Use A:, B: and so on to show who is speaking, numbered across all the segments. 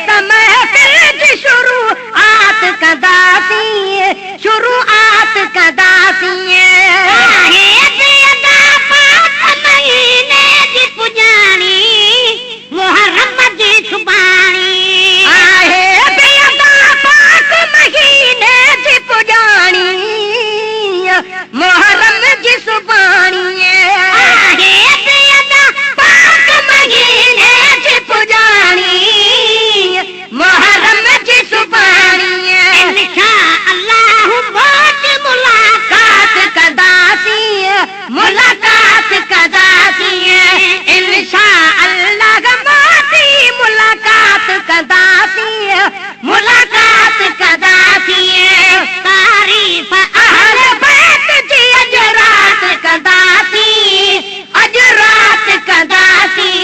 A: त महफिल जी शुरूआत कंदासीं, शुरूआत कंदासीं।
B: आहे बेअदा पाक महीने जी पुॼाणी, मुहर्रम जी सुभाणी।
A: आहे बेअदा पाक महीने जी पुॼाणी, मुहर्रम जी सुभाणी।
B: आहे बेअदा पाक महीने जी
A: पुॼाणी, मुहर्रम जी सुभाणी।
B: इंशाअल्लाह मौत मुलाकात
A: कंदासीं, मुलाकात कंदासीं। इंशाअल्लाह मोती मुलाकात कंदासीं, मुलाकात कंदासीं।
B: तारीफ़
A: अहल बैत जी अॼु रात कंदासीं, अॼु रात कंदासीं।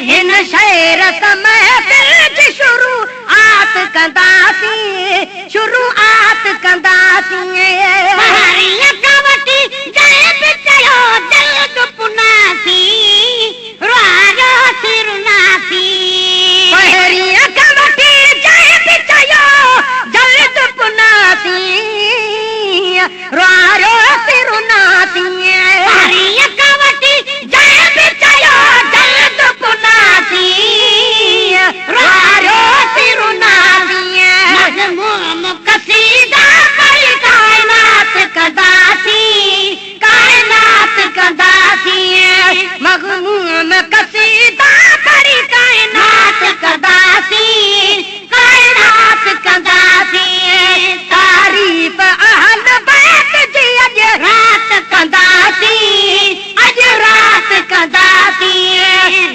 A: हिन शहर त महफिल जी शुरूआत कंदासीं, शुरूआत कंदासीं।
B: पहाड़ीअ खां वठी जंहिं बि चयो जल्द पुनासी, रुआरो सिरुनासी।
A: पहरीअ खां वठी जंहिं बि चयो जल्द पुनासीं, रुआरो सिरुनासीं।
B: पहाड़ीअ खां वठी
A: जंहिं बि चयो जल्द पुनासीं, रुआरो सिरुनासीं।
B: मज़मूम
A: कसीदा पढ़ी कायनात कंदासीं, कायनात कंदासीं। मग़मूम कसीदा पढ़ी कायनात कंदासीं, कायनात कंदासीं। तारीफ़ अहल बैत जी अॼु रात कंदासीं, अॼु रात कंदासीं।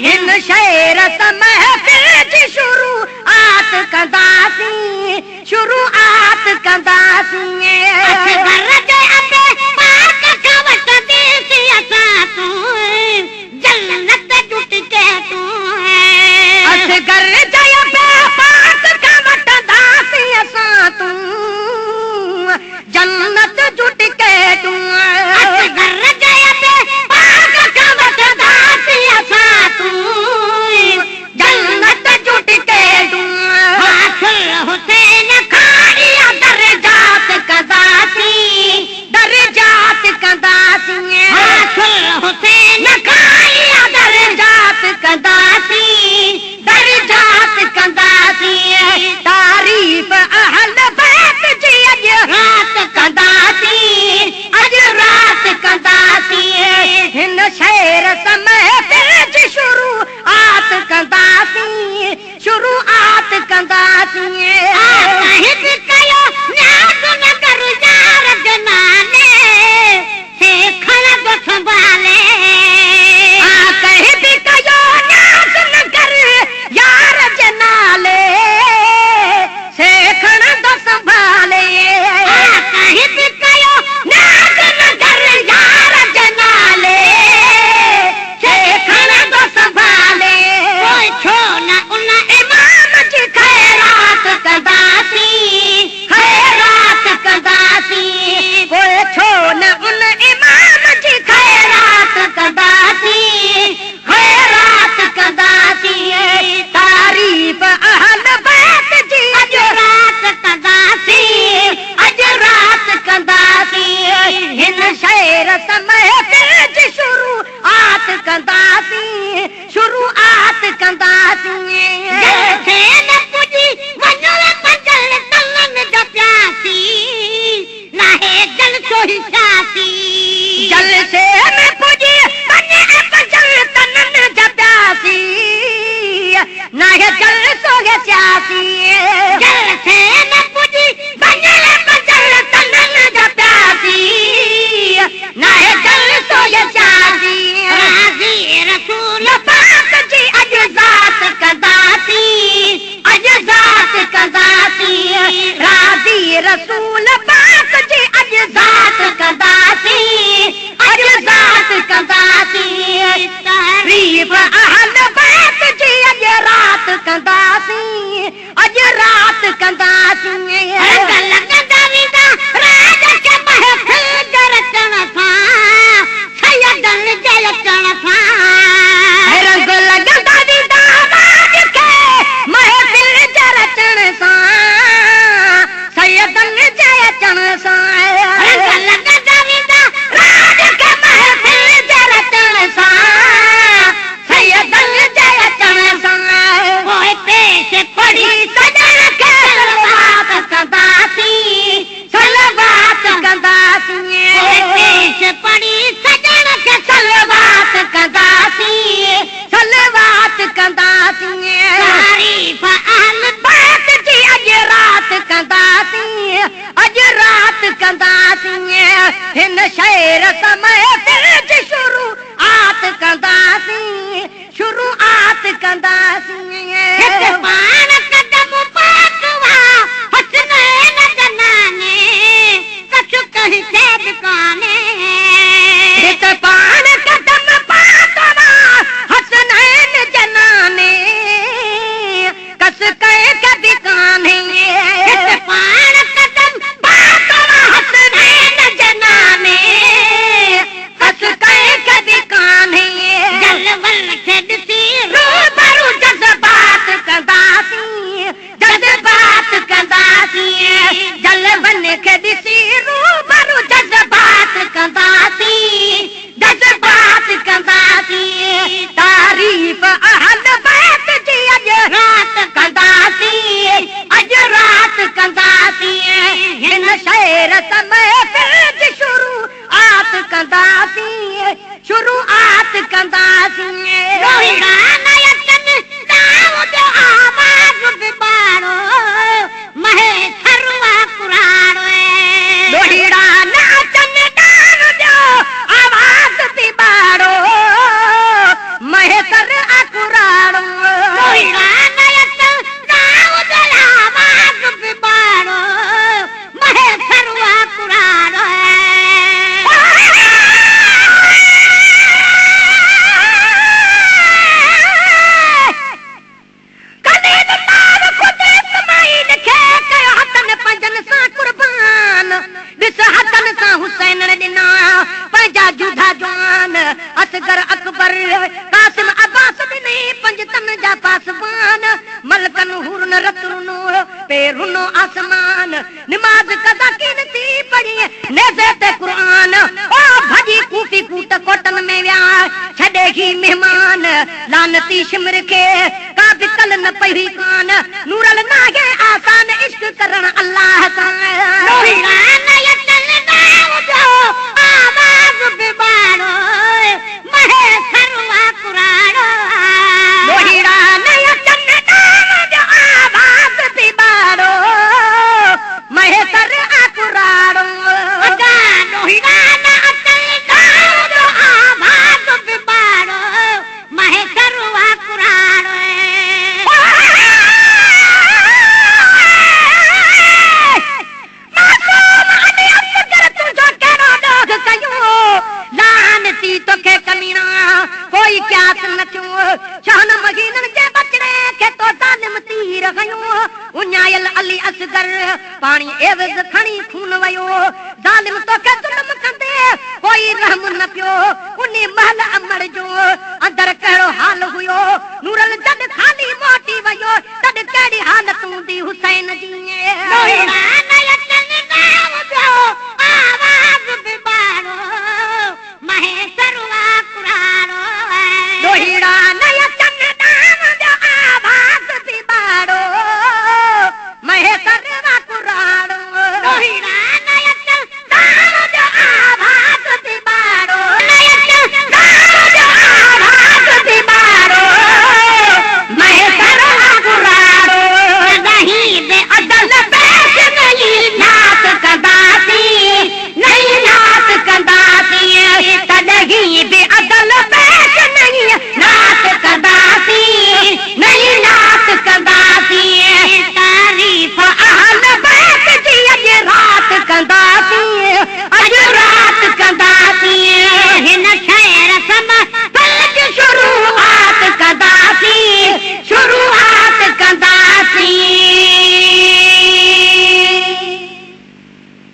A: हिन शहर त महफिल जी शुरूआत कंदासीं, शुरूआत कंदासीं।
B: असगर जे अते पाक खां वठंदीसीं असां तूं, जन्नत जुटके तूं।
A: असगर जय पाक खां वठंदासीं असां तूं, जन्नत जुट के तूं।
B: असगर जे अते
A: पाक खां वठंदासीं असां तूं, जन्नत जुट के तूं।
B: हासिल हुसैन
A: खाड़िया दर्जात कंदासीं, दर्जात कंदासीं।
B: हासिल हुसैन
A: खाड़िया दर्जात कंदासीं, दर्जात कंदासीं। तारीफ़ अहल बैत जी अॼु रात कंदासीं, अॼु रात कंदासीं। हिन शहर त महफिल जी शुरूआत कंदासीं, शुरूआत कंदासीं।
B: साहिब कयो न्याज़ न कर यार जनाने, सेखण बि संभाले।
A: कहीं भी कयो न्याज़ न कर यार जनाले, सेखण दो संभाले।
B: कहीं भी
A: कयो न्याज़ न कर यार जनाले, सेखण दो संभाले।
B: कोई छो न उन
A: इमाम जी खैरात कंदासीं, खैरात कंदासीं। कोई छो न उन इमाम जी खैरात कंदासीं, खैरात कंदासीं। तारीफ़ अहल बैत जी अॼु रात कंदासीं, अॼु रात कंदासीं। हिन शहर त महफिल जी शुरूआत कंदासीं, शुरूआत कंदासीं।
B: जैसे न पुजी वञो पंजल तलन जो प्यासी, नाहे जल सोही शासी।
A: जलसे में पुजी वञे पंजल तनन जा प्यासी, नाहे जल सोहे स्यासी।
B: जैसे न पुजी
A: वञे पंजल तनन जा प्यासी, नाहे जल सोहे स्यासी।
B: राज़ी रसूल
A: पाक जी अॼु ज़ात कंदासीं, अॼु ज़ात कंदासीं। राज़ी रसूल पाक जी अॼु ज़ात कंदासीं, अॼु ज़ात कंदासीं। तारीफ़ अहल बैत जी अॼु रात कंदासीं, अॼु रात कंदासीं।
B: रंग लॻंदा वेंदा राज खे महफ़िल जे रचण सां, सैयदनि जे अचण सां।
A: रंग लॻंदा वेंदा राज खे महफ़िल
B: हिते पाण कदम पातवा हसनैन जनाने कछु कहीं चैद काने
A: हिते पाण कदम पातवा हसनैन जनाने कस कहे कदी काने
B: हिते पाण कदम पातवा हसनैन जनाने
A: कस कहे कदी काने
B: जलवल खे ॾिसी
A: रूबरू जज़्बात कंदासीं जज़्बात कंदासीं जलवन खे ॾिसी रूबरू जज़्बात कंदासीं जज़्बात कंदासीं तारीफ़ अहल बैत जी अॼु रात कंदासीं अॼु रात कंदासीं हिन शहर समय जी शुरूआत कंदासीं शुरूआत कंदासीं
B: रोहिड़ा नयतन दाऊ जो आवाज़ बिबाड़ो महे थरवा कुराड़ो
A: लोहिड़ा नाचन डान जो आवाज़ बिबाड़ो महे तर अकुराड़ो
B: रोहिड़ा नयतन दाऊ जो आवाज़ बिबाड़ो महे थरवा कुराड़ो
A: हुसैन ॾिना पंहिंजा जुदा जवान असगर अकबर कासिम अब्बास ॾिनी पंजतन जा पासवान मलकन हुरन रतरुनो पेरुनो आसमान नमाज कदा कीनती पढ़ी नेज़े ते क़ुरान ओ भॼी कूफी कूट कोटन में विया छॾे ही मेहमान लानती शिमर खे का बि कल न पई कान नूरल नागे आसान इश्क करण अल्लाह सां
B: रोहिड़ा नयतन दाऊ जो आवाज़ बिबाड़ो महे थरवा कुराड़ो
A: लोहिड़ा नयतन दाऊ जो आवाज़ बिबाड़ो महे तर अकुराड़ो
B: रोहिड़ा नयतन दाऊ जो आवाज़ बिबाड़ो महे थरवा कुराड़ो
A: लानती तोखे कमीना कोई क्यास न थियो छहन महीननि जे बचड़े खे तो ज़ालिम तीर खयो उञायल अली असगर पाणी एवज़ खणी खून वयो ज़ालिम तोखे ज़ुल्म कंदे कोई रहम न पियो उन्ही महल अमर जो अंदर कहिड़ो हाल हुयो नूरल जॾ खाली मोटी वयो तॾ कहिड़ी हालत हूंदी हुसैन जी
B: रोहिड़ा